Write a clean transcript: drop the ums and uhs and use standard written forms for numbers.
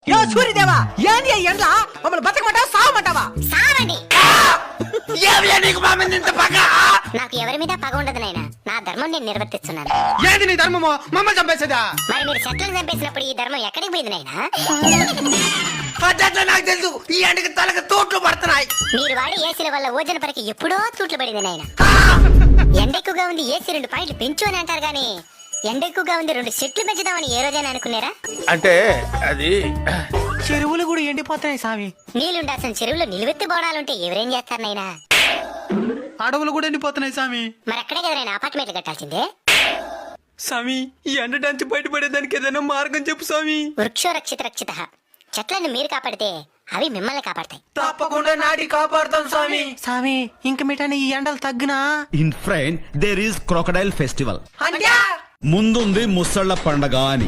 సూర్యదేవా ఏంది ఎండ్ల మమ్మల్ని బతకమంటావా సావమంటావా? సావండి. నీకు మా మీద ఇంత పగ? నాకు ఎవరి మీద పగ ఉండదు నాయనా, నా ధర్మం నేను నిర్వర్తిస్తున్నాను. ఏంది నీ ధర్మమో? మమ్మల్ని చంపేసేదా? మరి మీరు చెట్లను చంపేసినప్పుడు ఈ ధర్మం ఎక్కడికి పోయింది నాయనా? అట్లా నాకు తెలుసు. ఈ ఎండకి తలకి తోట్లు పడుతున్నాయి. మీరు వాడి ఏసీల వల్ల ఓజన పరకి ఎప్పుడో తూట్లు పడింది నాయనా. ఎండ ఎక్కువగా ఉంది, ఏసీ 2 పాయింట్లు పెంచు అని అంటారు గానీ ఎండ ఎక్కువగా ఉంది 2 చెట్లు పెంచుదామని ఏ రోజైనా అనుకున్నారా? అంటే అది చెరువులు కూడా ఎండిపోతున్నాయి స్వామి. నీళ్లుండాల్సిన చెరువులో నిలువెత్తి బోడాలుంటే ఎవరేం చేస్తారు నాయనా? అడవులు కూడా ఎండిపోతున్నాయి స్వామి. మరి అక్కడే కదా నాయనా అపార్ట్మెంట్లు కట్టాల్సిందే. స్వామి ఈ ఎండ నుంచి బయటపడేదానికి ఏదైనా మార్గం చెప్పు స్వామి. వృక్షో రక్షిత రక్షిత. చెట్లను మీరు కాపాడితే అవి మిమ్మల్ని కాపాడతాయి. తప్పకుండా నాడి కాపాడుతాం స్వామి. స్వామి ఇంక మిఠాని ఈ ఎండలు తగ్గునా? In front there is crocodile festival. అంటే ముందుంది ముసళ్ళ పండగ అని.